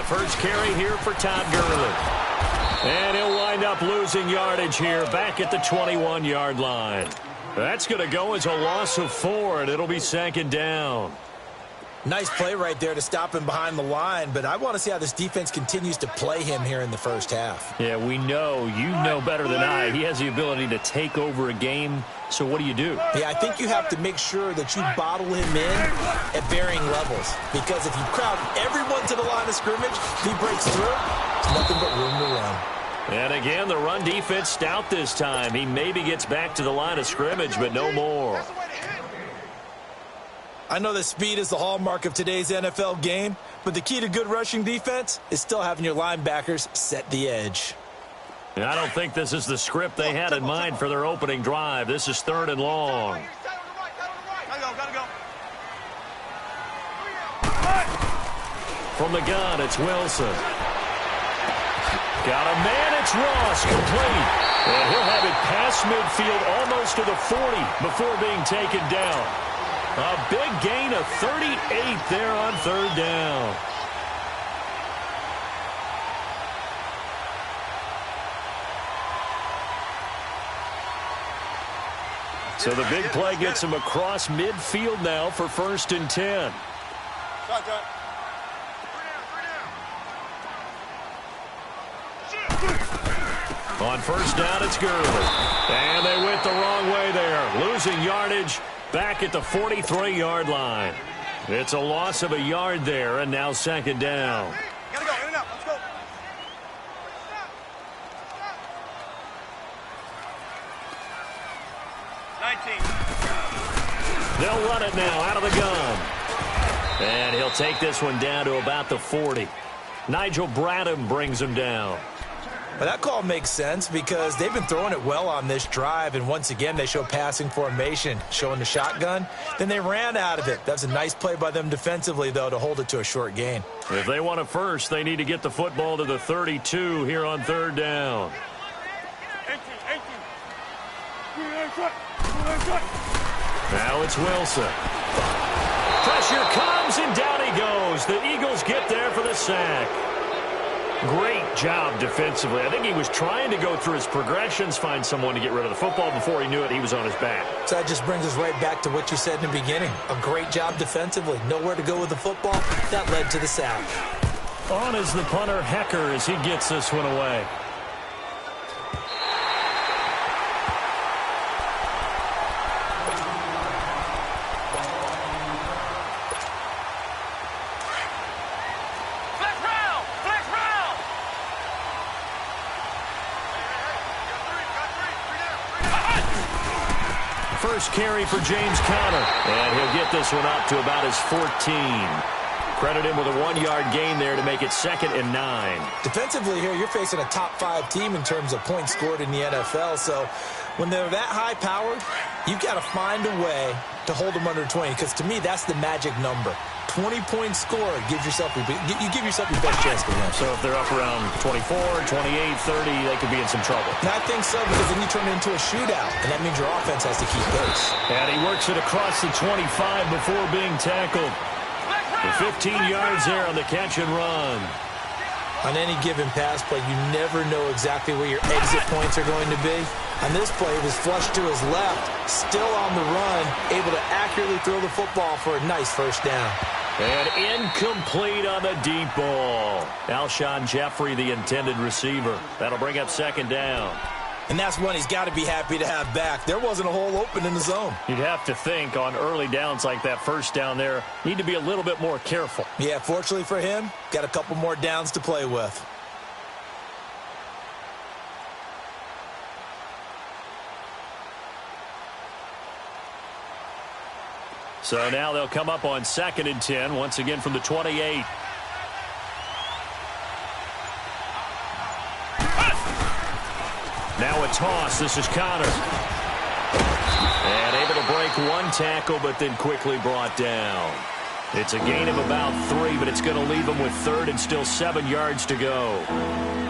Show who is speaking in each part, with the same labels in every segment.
Speaker 1: first carry here for Todd Gurley. And he'll wind up losing yardage here back at the 21-yard line. That's going to go as a loss of 4, and it'll be 2nd down.
Speaker 2: Nice play right there to stop him behind the line, but I want to see how this defense continues to play him here in the first half.
Speaker 1: Yeah, we know. You know better than I. He has the ability to take over a game, so what do you do?
Speaker 2: Yeah, I think you have to make sure that you bottle him in at varying levels, because if you crowd everyone to the line of scrimmage, if he breaks through, there's nothing but room to run.
Speaker 1: And again, the run defense stout this time. He maybe gets back to the line of scrimmage, but no more.
Speaker 2: I know that speed is the hallmark of today's NFL game, but the key to good rushing defense is still having your linebackers set the edge.
Speaker 1: And I don't think this is the script they had in mind for their opening drive. This is 3rd and long. From the gun, it's Wilson. Got a man, it's Ross, complete. And he'll have it past midfield almost to the 40 before being taken down. A big gain of 38 there on 3rd down. So the big play gets him across midfield now for 1st and 10. On 1st down, it's Gurley. And they went the wrong way there, losing yardage back at the 43-yard line. It's a loss of a yard there, and now 2nd down.
Speaker 3: Gotta go, in and out, let's go.
Speaker 1: They'll run it now out of the gun. And he'll take this one down to about the 40. Nigel Bradham brings him down.
Speaker 2: Well, that call makes sense because they've been throwing it well on this drive, and once again they show passing formation, showing the shotgun. Then they ran out of it. That's a nice play by them defensively, though, to hold it to a short gain.
Speaker 1: If they want it first, they need to get the football to the 32 here on 3rd down. Now it's Wilson. Pressure comes, and down he goes. The Eagles get there for the sack. Great job defensively. I think he was trying to go through his progressions, find someone to get rid of the football. Before he knew it, he was on his back.
Speaker 2: So that just brings us right back to what you said in the beginning. A great job defensively. Nowhere to go with the football. That led to the sack.
Speaker 1: On is the punter, Hecker, as he gets this one away. First carry for James Conner. And he'll get this one up to about his 14. Credit him with a 1-yard gain there to make it 2nd and 9.
Speaker 2: Defensively here, you're facing a top 5 team in terms of points scored in the NFL. So when they're that high powered, you've got to find a way to hold them under 20. Because to me, that's the magic number. 20-point score gives yourself you give yourself your best chance to win.
Speaker 1: So if they're up around 24, 28, 30, they could be in some trouble.
Speaker 2: And I think so, because then you turn it into a shootout, and that means your offense has to keep pace.
Speaker 1: And he works it across the 25 before being tackled. For 15 yards there on the catch and run.
Speaker 2: On any given pass play, you never know exactly where your exit points are going to be. On this play, it was flushed to his left, still on the run, able to accurately throw the football for a nice 1st down.
Speaker 1: And incomplete on the deep ball. Alshon Jeffrey, the intended receiver. That'll bring up 2nd down.
Speaker 2: And that's one he's got to be happy to have back. There wasn't a hole open in the zone.
Speaker 1: You'd have to think on early downs like that 1st down there, need to be a little bit more careful.
Speaker 2: Yeah, fortunately for him, got a couple more downs to play with.
Speaker 1: So now they'll come up on 2nd and 10, once again from the 28. Now a toss. This is Conner. And able to break one tackle, but then quickly brought down. It's a gain of about 3, but it's going to leave him with third and still 7 yards to go.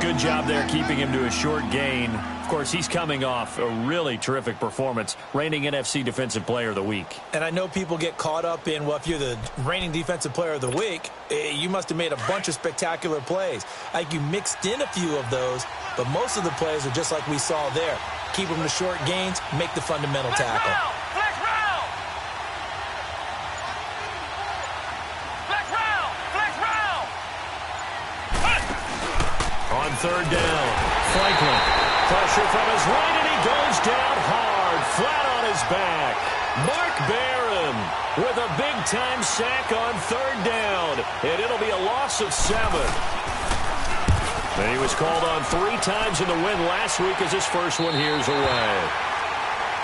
Speaker 1: Good job there keeping him to a short gain. Of course, he's coming off a really terrific performance, reigning NFC Defensive Player of the Week.
Speaker 2: And I know people get caught up in, well, if you're the reigning Defensive Player of the Week, you must have made a bunch of spectacular plays. Like you mixed in a few of those, but most of the plays are just like we saw there. Keep them to short gains, make the fundamental tackle.
Speaker 1: On third down, Franklin. Pressure from his right, and he goes down hard, flat on his back. Mark Barron with a big-time sack on third down, and it'll be a loss of 7. And he was called on 3 times in the win last week as his first one here's away.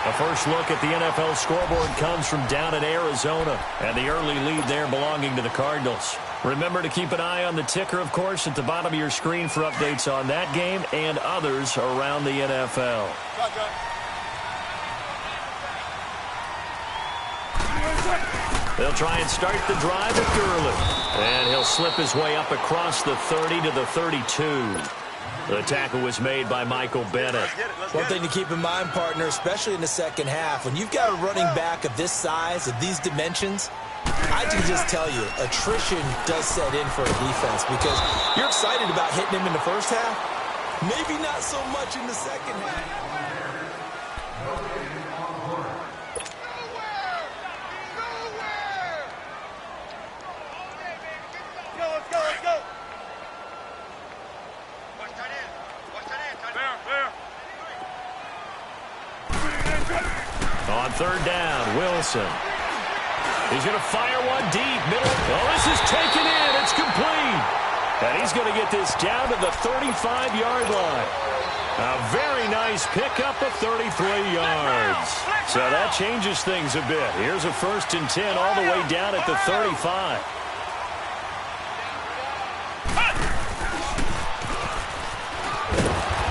Speaker 1: A first look at the NFL scoreboard comes from down in Arizona, and the early lead there belonging to the Cardinals. Remember to keep an eye on the ticker, of course, at the bottom of your screen for updates on that game and others around the NFL. They'll try and start the drive with Gurley. And he'll slip his way up across the 30 to the 32. The tackle was made by Michael Bennett.
Speaker 2: One thing to keep in mind, partner, especially in the second half, when you've got a running back of this size, of these dimensions, I can just tell you, attrition does set in for a defense because you're excited about hitting him in the first half, maybe not so much in the second half.
Speaker 1: On third down, Wilson. He's going to fire one deep. Middle. Oh, this is taken in. It's complete. And he's going to get this down to the 35-yard line. A very nice pickup of 33 yards. So that changes things a bit. Here's a 1st and 10 all the way down at the 35.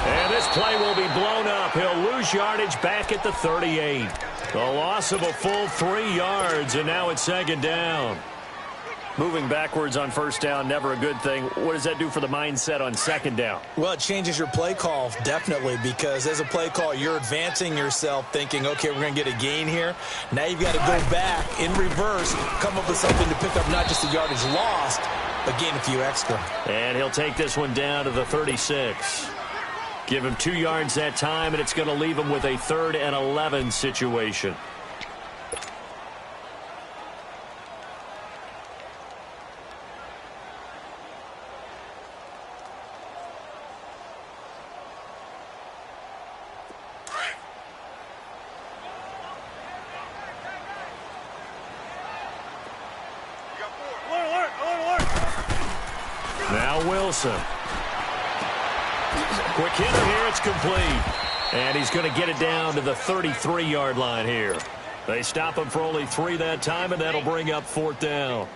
Speaker 1: And this play will be blown up. He'll lose yardage back at the 38. A loss of a full 3 yards, and now it's 2nd down. Moving backwards on first down, never a good thing. What does that do for the mindset on 2nd down?
Speaker 2: Well, it changes your play call, definitely, because as a play call, you're advancing yourself thinking, okay, we're going to get a gain here. Now you've got to go back in reverse, come up with something to pick up not just the yardage lost, but gain a few extra.
Speaker 1: And he'll take this one down to the 36. Give him 2 yards that time, and it's going to leave him with a 3rd and 11 situation. Now Wilson. Quick hitter here, it's complete. And he's going to get it down to the 33-yard line here. They stop him for only 3 that time, and that'll bring up 4th down.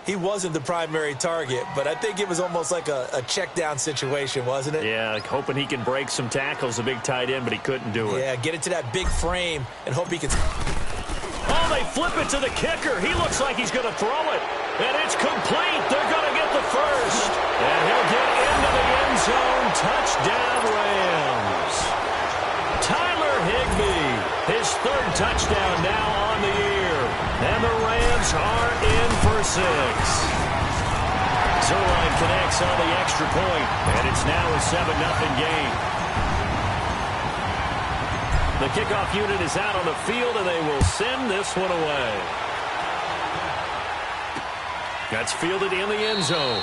Speaker 2: He wasn't the primary target, but I think it was almost like a check down situation, wasn't it?
Speaker 1: Yeah, like hoping he can break some tackles, a big tight end, but he couldn't do it.
Speaker 2: Yeah, get it to that big frame and hope he can.
Speaker 1: Oh, they flip it to the kicker. He looks like he's going to throw it. And it's complete. They're going to get the first. And he'll get into the end zone. Touchdown, Rams. Tyler Higbee, his 3rd touchdown now on the year. And the Rams are in for 6. Zerline connects on the extra point, and it's now a 7-0 game. The kickoff unit is out on the field, and they will send this one away. That's fielded in the end zone.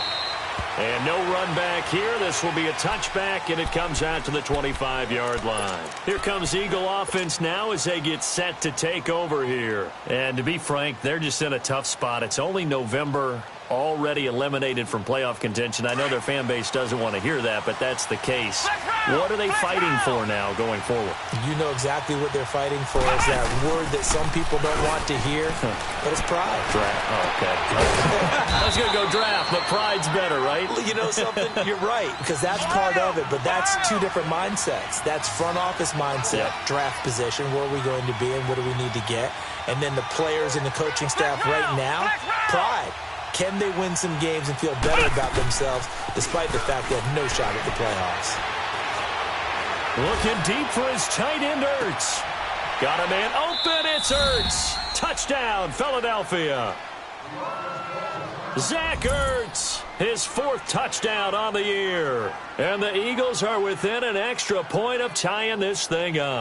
Speaker 1: And no run back here. This will be a touchback, and it comes out to the 25-yard line. Here comes Eagle offense now as they get set to take over here. And to be frank, they're just in a tough spot. It's only November, already eliminated from playoff contention. I know their fan base doesn't want to hear that, but that's the case. What are they fighting for now going forward?
Speaker 2: You know exactly what they're fighting for. Is that word that some people don't want to hear, but it's pride.
Speaker 1: Draft. Oh, okay. I was going to go draft, but pride's better, right?
Speaker 2: You know something? You're right, because that's part of it, but that's two different mindsets. That's front office mindset, draft position, where are we going to be and what do we need to get? And then the players and the coaching staff right now, pride. Can they win some games and feel better about themselves despite the fact they have no shot at the playoffs?
Speaker 1: Looking deep for his tight end, Ertz. Got a man open, it's Ertz. Touchdown, Philadelphia. Zach Ertz, his 4th touchdown on the year. And the Eagles are within an extra point of tying this thing up.